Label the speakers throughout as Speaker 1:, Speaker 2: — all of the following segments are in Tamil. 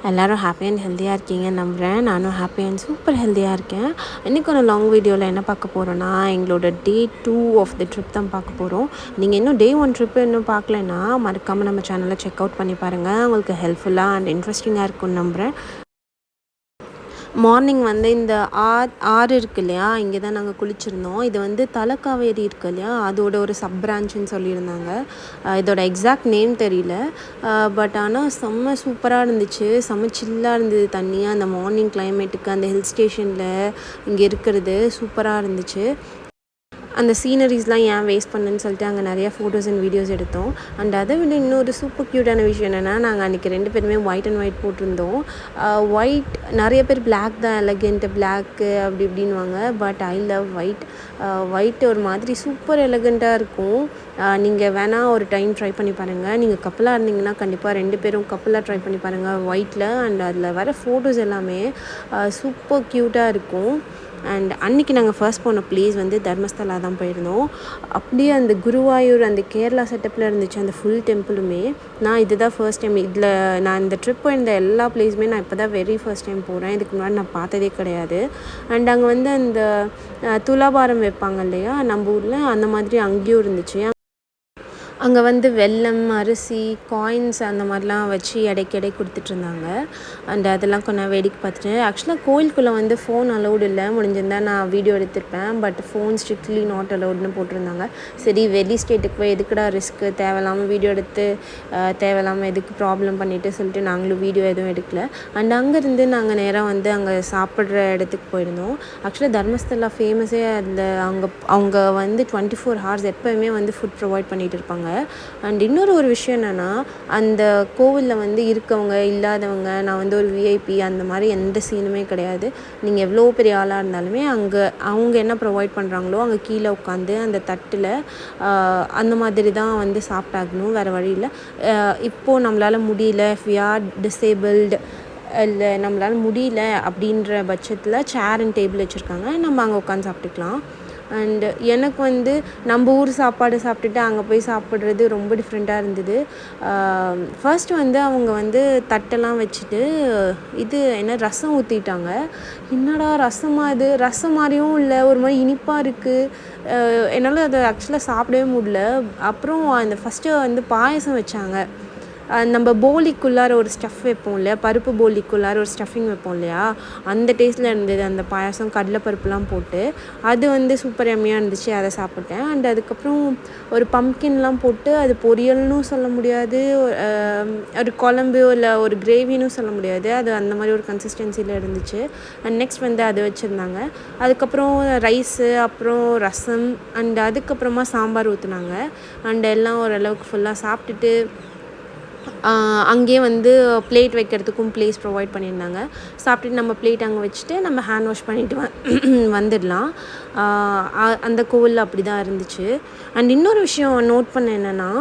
Speaker 1: எல்லோரும் ஹாப்பி அண்ட் ஹெல்த்தியாக இருக்கீங்கன்னு நம்புகிறேன். நானும் ஹாப்பி அண்ட் சூப்பர் ஹெல்த்தியாக இருக்கேன். இன்றைக்கி ஒரு லாங் வீடியோவில் என்ன பார்க்க போகிறோன்னா, எங்களோட டே 2 ஆஃப் த ட்ரிப் தான் பார்க்க போகிறோம். நீங்கள் இன்னும் டே 1 ட்ரிப்பு இன்னும் பார்க்கலன்னா மறக்காமல் நம்ம சேனலை செக் அவுட் பண்ணி பாருங்கள். உங்களுக்கு ஹெல்ப்ஃபுல்லாக அண்ட் இன்ட்ரெஸ்டிங்காக இருக்கும்னு நம்புகிறேன். மார்னிங் வந்து இந்த ஆறு இருக்குது இல்லையா, இங்கே தான் நாங்கள் குளிச்சிருந்தோம். இது வந்து தலக்காவேரி இருக்குது இல்லையா, அதோட ஒரு சப் பிரான்ச்சுன்னு சொல்லியிருந்தாங்க. இதோட எக்ஸாக்ட் நேம் தெரியல. பட் ஆனால் செம்ம சூப்பராக இருந்துச்சு. செம்ம சில்லாக இருந்தது தண்ணி. அந்த மார்னிங் கிளைமேட்டுக்கு அந்த ஹில் ஸ்டேஷனில் இங்கே இருக்கிறது சூப்பராக இருந்துச்சு. அந்த சீனரிஸ்லாம் ஏன் வேஸ்ட் பண்ணுன்னு சொல்லிட்டு அங்கே நிறையா ஃபோட்டோஸ் அண்ட் வீடியோஸ் எடுத்தோம். அண்ட் அதை விட இன்னொரு சூப்பர் க்யூட்டான விஷயம் என்னென்னா, நாங்கள் அன்றைக்கி 2 பேருமே ஒயிட் அண்ட் ஒயிட் போட்டிருந்தோம். ஒயிட் நிறைய பேர் பிளாக் தான் எலகென்ட்டு, பிளாக்கு அப்படி இப்படின்வாங்க. But I love white. White ஒரு மாதிரி சூப்பர் எலகெண்ட்டாக இருக்கும். நீங்கள் வேணால் ஒரு டைம் ட்ரை பண்ணி பாருங்கள். நீங்கள் கப்பலாக இருந்தீங்கன்னா கண்டிப்பாக 2 பேரும் கப்பலாக ட்ரை பண்ணி பாருங்கள் ஒயிட்டில். அண்ட் அதில் வர ஃபோட்டோஸ் எல்லாமே சூப்பர் க்யூட்டாக இருக்கும். அண்ட் அன்றைக்கி நாங்கள் ஃபர்ஸ்ட் போன ப்ளேஸ் வந்து தர்மஸ்தலா தான் போயிருந்தோம். அப்படியே அந்த குருவாயூர் அந்த கேரளா செட்டப்பில் இருந்துச்சு அந்த ஃபுல் டெம்பிளுமே. நான் இது தான் ஃபர்ஸ்ட் டைம் இதில் நான் இந்த ட்ரிப் போயிருந்த எல்லா பிளேஸுமே நான் இப்போ தான் வெரி ஃபர்ஸ்ட் டைம் போகிறேன். இதுக்கு முன்னாடி நான் பார்த்ததே கிடையாது. அண்ட் அங்கே வந்து அந்த துலாபாரம் வைப்பாங்க இல்லையா நம்ம ஊரில், அந்த மாதிரி அங்கேயும் இருந்துச்சு. அங்கே வந்து வெல்லம், அரிசி, காயின்ஸ் அந்த மாதிரிலாம் வச்சு எடை கொடுத்துட்ருந்தாங்க. அண்ட் அதெல்லாம் கொஞ்சம் வேடிக்கை பார்த்துட்டு, ஆக்சுவலாக கோயிலுக்குள்ளே வந்து ஃபோன் அலௌடு இல்லை. முடிஞ்சிருந்தால் நான் வீடியோ எடுத்திருப்பேன். பட் ஃபோன் ஸ்ட்ரிக்ட்லி நாட் அலௌடுன்னு போட்டிருந்தாங்க. சரி, வெளி ஸ்டேட்டுக்கு போய் எதுக்குடா ரிஸ்க்கு, தேவையில்லாமல் வீடியோ எடுத்து தேவையில்லாமல் எதுக்கு ப்ராப்ளம் பண்ணிவிட்டு சொல்லிட்டு நாங்களும் வீடியோ எதுவும் எடுக்கல. அண்ட் அங்கேருந்து நாங்கள் நேராக வந்து அங்கே சாப்பிட்ற இடத்துக்கு போயிருந்தோம். ஆக்சுவலாக தர்மஸ்தலா ஃபேமஸே அதில் அவங்க வந்து 24 hours எப்போயுமே வந்து ஃபுட் ப்ரொவைட் பண்ணிகிட்டு இருப்பாங்க. அண்ட் இன்னொரு ஒரு விஷயம் என்னென்னா, அந்த கோவிலில் வந்து இருக்கவங்க இல்லாதவங்க, நான் வந்து ஒரு விஐபி அந்த மாதிரி எந்த சீனுமே கிடையாது. நீங்கள் எவ்வளோ பெரிய ஆளாக இருந்தாலுமே அங்கே அவங்க என்ன ப்ரொவைட் பண்ணுறாங்களோ அங்கே கீழே உட்காந்து அந்த தட்டில் அந்த மாதிரி தான் வந்து சாப்பிட்டாகணும், வேறு வழி இல்லை. இப்போது நம்மளால் முடியல, இஃப் வி ஆர் டிசேபிள்டு இல்லை நம்மளால் முடியல அப்படின்ற பட்சத்தில் சேர் அண்ட் டேபிள் வச்சுருக்காங்க, நம்ம அங்கே உட்காந்து சாப்பிட்டுக்கலாம். அண்டு எனக்கு வந்து நம்ம ஊர் சாப்பாடு சாப்பிட்டுட்டு அங்கே போய் சாப்பிட்றது ரொம்ப டிஃப்ரெண்ட்டாக இருந்தது. ஃபர்ஸ்ட் வந்து அவங்க வந்து தட்டெல்லாம் வச்சுட்டு இது என்ன ரசம் ஊற்றிட்டாங்க. என்னடா ரசமா, இது ரசம் மாதிரியும் இல்லை, ஒரு மாதிரி இனிப்பாக இருக்குது. என்னால் அதை ஆக்சுவலாக சாப்பிடவே முடியல. அப்புறம் அந்த ஃபஸ்ட்டு வந்து பாயசம் வச்சாங்க. நம்ம போலிக்குள்ளார ஒரு ஸ்டஃப் வைப்போம் இல்லையா, பருப்பு போலிக்குள்ளார ஒரு ஸ்டஃபிங் வைப்போம் இல்லையா, அந்த டேஸ்ட்டில் இருந்தது அந்த பாயாசம். கடலைப்பருப்புலாம் போட்டு அது வந்து சூப்பர் எம்மியாக இருந்துச்சு. அதை சாப்பிட்டேன். அண்ட் அதுக்கப்புறம் ஒரு பம்கின்லாம் போட்டு, அது பொரியல்னு சொல்ல முடியாது, ஒரு குழம்பு இல்லை ஒரு கிரேவின்னு சொல்ல முடியாது, அது அந்த மாதிரி ஒரு கன்சிஸ்டன்சியில் இருந்துச்சு. அண்ட் நெக்ஸ்ட் வந்து அது வச்சுருந்தாங்க. அதுக்கப்புறம் ரைஸு, அப்புறம் ரசம், அண்ட் அதுக்கப்புறமா சாம்பார் ஊற்றுனாங்க. அண்ட் எல்லாம் ஓரளவுக்கு ஃபுல்லாக சாப்பிட்டுட்டு அங்கேயே வந்து பிளேட் வைக்கிறதுக்கும் ப்ளேஸ் ப்ரொவைட் பண்ணியிருந்தாங்க. சாப்பிட்டுட்டு நம்ம பிளேட் அங்கே வச்சுட்டு நம்ம ஹேண்ட் வாஷ் பண்ணிவிட்டு வந்துடலாம். அந்த கோவிலில் அப்படி தான் இருந்துச்சு. அண்ட் இன்னொரு விஷயம் நோட் பண்ண என்னென்னா,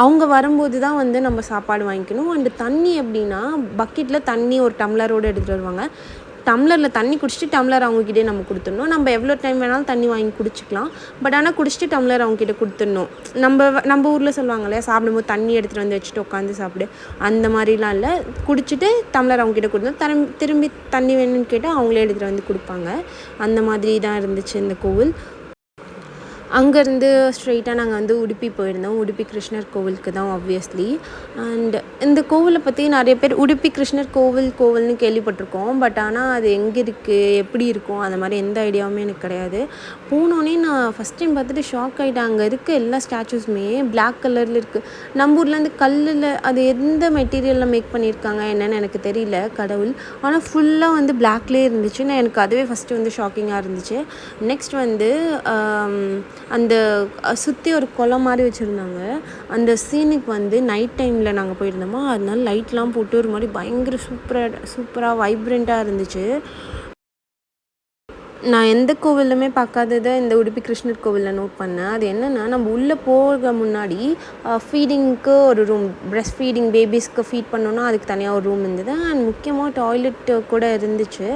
Speaker 1: அவங்க வரும்போது தான் வந்து நம்ம சாப்பாடு வாங்கிக்கணும். அண்டு தண்ணி எப்படின்னா, பக்கெட்டில் தண்ணி ஒரு டம்ளரோடு எடுத்துகிட்டு வருவாங்க. டம்ளரில் தண்ணி குடிச்சிட்டு டம்ளர் அவங்கக்கிட்டே நம்ம கொடுத்துடணும். நம்ம எவ்வளோ டைம் வேணாலும் தண்ணி வாங்கி குடிச்சிக்கலாம். பட் ஆனால் குடிச்சிட்டு டம்ளர் அவங்கக்கிட்ட கொடுத்துடணும். நம்ம ஊரில் சொல்லுவாங்க இல்லையா, சாப்பிடும்போது தண்ணி எடுத்துகிட்டு வந்து வச்சுட்டு உட்காந்து சாப்பிடு, அந்த மாதிரிலாம் இல்லை. குடிச்சிட்டு டம்ளர் அவங்கக்கிட்ட கொடுத்தோம். திரும்பி தண்ணி வேணும்னு கேட்டால் அவங்களே எடுத்துகிட்டு வந்து கொடுப்பாங்க. அந்த மாதிரி தான் இருந்துச்சு இந்த கோவில். அங்கேருந்து ஸ்ட்ரெயிட்டாக நாங்கள் வந்து உடுப்பி போயிருந்தோம். உடுப்பி கிருஷ்ணர் கோவிலுக்கு தான் ஆப்வியஸ்லி. அண்ட் இந்த கோவிலை பற்றி நிறைய பேர் உடுப்பி கிருஷ்ணர் கோவில்னு கேள்விப்பட்டிருக்கோம். பட் ஆனால் அது எங்கே இருக்குது, எப்படி இருக்கும், அந்த மாதிரி எந்த ஐடியாவுமே எனக்கு கிடையாது. போனோடனே நான் ஃபஸ்ட் டைம் பார்த்துட்டு ஷாக் ஆகிட்டேன். அங்கே இருக்க எல்லா ஸ்டாச்சூஸுமே பிளாக் கலரில் இருக்குது. நம்ம ஊரில் வந்து கல்லில் அது எந்த மெட்டீரியலில் மேக் பண்ணியிருக்காங்க என்னென்னு எனக்கு தெரியல, கடவுள். ஆனால் ஃபுல்லாக வந்து பிளாக்லேயே இருந்துச்சு. நான் எனக்கு அதுவே ஃபஸ்ட்டு வந்து ஷாக்கிங்காக இருந்துச்சு. நெக்ஸ்ட் வந்து அந்த சுற்றி ஒரு குளம் மாதிரி வச்சுருந்தாங்க. அந்த சீனுக்கு வந்து நைட் டைமில் நாங்கள் போயிருந்தோமா, அதனால லைட்லாம் போட்டு ஒரு மாதிரி பயங்கர சூப்பராக வைப்ரண்ட்டாக இருந்துச்சு. நான் எந்த கோவிலுமே பார்க்காதத இந்த உடுப்பி கிருஷ்ணர் கோவிலில் நோட் பண்ணேன். அது என்னென்னா, நம்ம உள்ளே போக முன்னாடி ஃபீடிங்க்கு ஒரு ரூம், பிரெஸ்ட் ஃபீடிங் பேபிஸ்க்கு ஃபீட் பண்ணோன்னா அதுக்கு தனியாக ஒரு ரூம் இருந்தது. அண்ட் முக்கியமாக டாய்லெட் கூட இருந்துச்சு.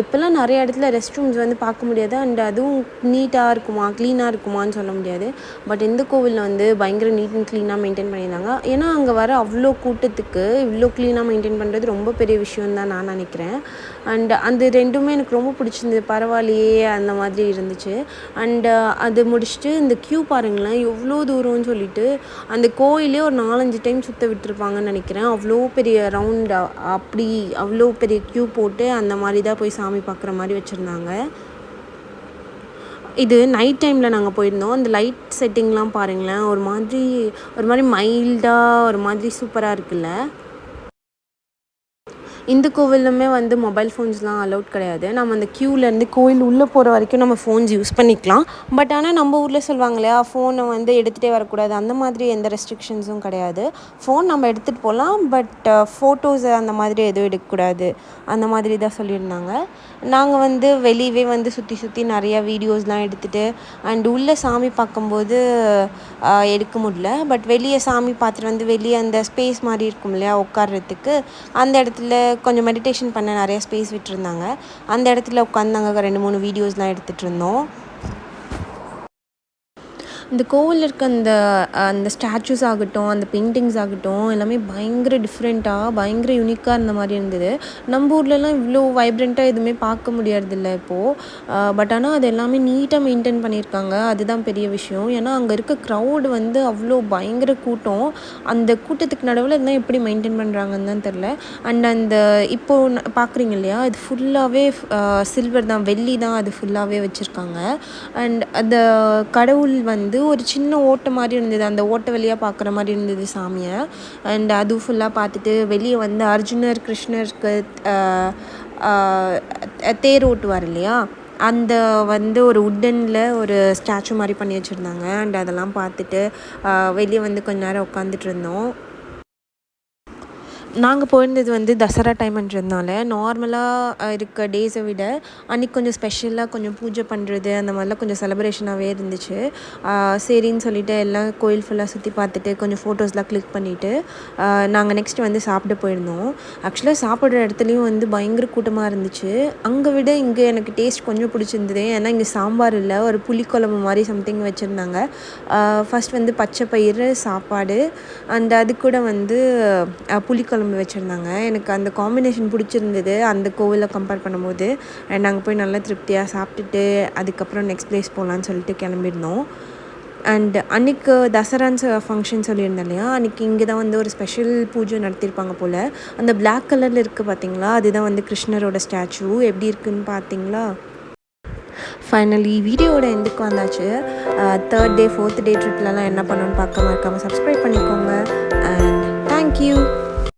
Speaker 1: இப்போல்லாம் நிறைய இடத்துல ரெஸ்ட் ரூம்ஸ் வந்து பார்க்க முடியாது. அண்ட் அதுவும் நீட்டாக இருக்குமா, க்ளீனாக இருக்குமான்னு சொல்ல முடியாது. பட் இந்த கோவிலில் வந்து பயங்கர நீட் அண்ட் க்ளீனாக மெயின்டைன் பண்ணியிருந்தாங்க. ஏன்னா அங்கே வர அவ்வளோ கூட்டத்துக்கு இவ்வளோ க்ளீனாக மெயின்டைன் பண்ணுறது ரொம்ப பெரிய விஷயம் தான் நான் நினைக்கிறேன். அண்ட் அந்த ரெண்டுமே எனக்கு ரொம்ப பிடிச்சிருந்தது. பரவாயில்லையே அந்த மாதிரி இருந்துச்சு. அண்டு அது முடிச்சுட்டு இந்த க்யூ பாருங்களேன், எவ்வளோ தூரம்னு சொல்லிட்டு அந்த கோயிலே ஒரு 4-5 டைம் சுற்ற விட்டுருப்பாங்கன்னு நினைக்கிறேன். அவ்வளோ பெரிய ரவுண்ட், அப்படி அவ்வளோ பெரிய க்யூ போட்டு அந்த மாதிரி தான் போய் சாமி பார்க்குற மாதிரி வச்சுருந்தாங்க. இது நைட் டைமில் நாங்கள் போயிருந்தோம். அந்த லைட் செட்டிங்லாம் பாருங்களேன், ஒரு மாதிரி மைல்டாக ஒரு மாதிரி சூப்பராக இருக்குல்ல. இந்த கோவிலுமே வந்து மொபைல் ஃபோன்ஸ்லாம் அலௌட் கிடையாது. நம்ம அந்த க்யூலேருந்து கோயில் உள்ளே போகிற வரைக்கும் நம்ம ஃபோன்ஸ் யூஸ் பண்ணிக்கலாம். பட் ஆனால் நம்ம ஊரில் சொல்லுவாங்க இல்லையா, ஃபோனை வந்து எடுத்துகிட்டே வரக்கூடாது, அந்த மாதிரி எந்த ரெஸ்ட்ரிக்ஷன்ஸும் கிடையாது. ஃபோன் நம்ம எடுத்துகிட்டு போகலாம், பட் ஃபோட்டோஸை அந்த மாதிரி எதுவும் எடுக்கக்கூடாது, அந்த மாதிரி தான் சொல்லியிருந்தாங்க. நாங்கள் வந்து வெளியவே வந்து சுற்றி நிறையா வீடியோஸ்லாம் எடுத்துகிட்டு அண்ட் உள்ளே சாமி பார்க்கும்போது எடுக்க முடியல. பட் வெளியே சாமி பார்த்துட்டு வந்து வெளியே அந்த ஸ்பேஸ் மாதிரி இருக்கும் இல்லையா உட்கார்றதுக்கு, அந்த இடத்துல கொஞ்சம் மெடிடேஷன் பண்ண நிறைய ஸ்பேஸ் விட்டுருந்தாங்க. அந்த இடத்துல உட்காந்து நாங்கள் 2-3 வீடியோஸ்லாம் எடுத்துகிட்டு இருந்தோம். இந்த கோவிலில் இருக்க அந்த ஸ்டாச்சூஸ் ஆகட்டும், அந்த பெயிண்டிங்ஸ் ஆகட்டும், எல்லாமே பயங்கர டிஃப்ரெண்ட்டாக பயங்கர யூனிக்காக இருந்த மாதிரி இருந்தது. நம்ம ஊர்லலாம் இவ்வளோ வைப்ரண்ட்டாக எதுவுமே பார்க்க முடியறதில்ல இப்போது. பட் ஆனால் அது எல்லாமே நீட்டாக மெயின்டைன் பண்ணியிருக்காங்க. அதுதான் பெரிய விஷயம். ஏன்னா அங்கே இருக்க க்ரௌடு வந்து அவ்வளோ பயங்கர கூட்டம். அந்த கூட்டத்துக்கு நடுவில் இதெல்லாம் எப்படி மெயின்டைன் பண்ணுறாங்கன்னு தான் தெரில. அண்ட் அந்த இப்போது பார்க்குறீங்க இல்லையா, இது ஃபுல்லாகவே சில்வர் தான், வெள்ளி தான், அது ஃபுல்லாகவே வச்சுருக்காங்க. அண்ட் அந்த கடவுள் வந்து ஒரு சின்ன ஓட்டை மாதிரி இருந்தது. அந்த ஓட்டை வழியாக பார்க்குற மாதிரி இருந்தது சாமியை. அண்ட் அது ஃபுல்லாக பார்த்துட்டு வெளியே வந்து அர்ஜுனர் கிருஷ்ணருக்கு தேர் ஓட்டுவார் இல்லையா, அந்த வந்து ஒரு உட்டனில் ஒரு ஸ்டாச்சு மாதிரி பண்ணி வச்சுருந்தாங்க. அண்ட் அதெல்லாம் பார்த்துட்டு வெளியே வந்து கொஞ்ச நேரம் உட்காந்துட்டு இருந்தோம். நாங்கள் போயிருந்தது வந்து தசரா டைம்ன்றதுனால நார்மலாக இருக்க டேஸை விட அன்றைக்கி கொஞ்சம் ஸ்பெஷலாக கொஞ்சம் பூஜை பண்ணுறது அந்த மாதிரிலாம் கொஞ்சம் செலிப்ரேஷனாகவே இருந்துச்சு. சரின்னு சொல்லிவிட்டு எல்லாம் கோயில் ஃபுல்லாக சுற்றி பார்த்துட்டு கொஞ்சம் ஃபோட்டோஸ்லாம் கிளிக் பண்ணிவிட்டு நாங்கள் நெக்ஸ்ட் வந்து சாப்பிட போயிருந்தோம். ஆக்சுவலாக சாப்பிட்ற இடத்துலையும் வந்து பயங்கர கூட்டமாக இருந்துச்சு. அங்கே விட இங்கே எனக்கு டேஸ்ட் கொஞ்சம் பிடிச்சிருந்தது. ஏன்னா இங்கே சாம்பார் இல்லை, ஒரு புளிக்குழம்பு மாதிரி சம்திங் வச்சுருந்தாங்க. ஃபஸ்ட் வந்து பச்சை பயிறு சாப்பாடு அண்ட் அது கூட வந்து புளிக்குழம்பு வச்சுருந்தாங்க. எனக்கு அந்த காம்பினேஷன் பிடிச்சிருந்தது அந்த கோவிலில் கம்பேர் பண்ணும்போது. அண்ட் நாங்கள் போய் நல்லா திருப்தியாக சாப்பிட்டுட்டு அதுக்கப்புறம் நெக்ஸ்ட் பிளேஸ் போகலான்னு சொல்லிட்டு கிளம்பியிருந்தோம். அண்ட் அன்றைக்கு தசரான்ஸ் ஃபங்க்ஷன் சொல்லியிருந்தேன் இல்லையா, அன்றைக்கி இங்கே தான் வந்து ஒரு ஸ்பெஷல் பூஜை நடத்தியிருப்பாங்க போல். அந்த பிளாக் கலரில் இருக்குது பார்த்தீங்களா, அதுதான் வந்து கிருஷ்ணரோட ஸ்டாச்சு. எப்படி இருக்குதுன்னு பார்த்தீங்களா? ஃபைனலி வீடியோவோட எண்டுக்கு வந்தாச்சு. 3rd டே 4th டே ட்ரிப்லலாம் என்ன பண்ணணும்னு பார்க்க மறக்காமல் சப்ஸ்கிரைப் பண்ணிக்கோங்க.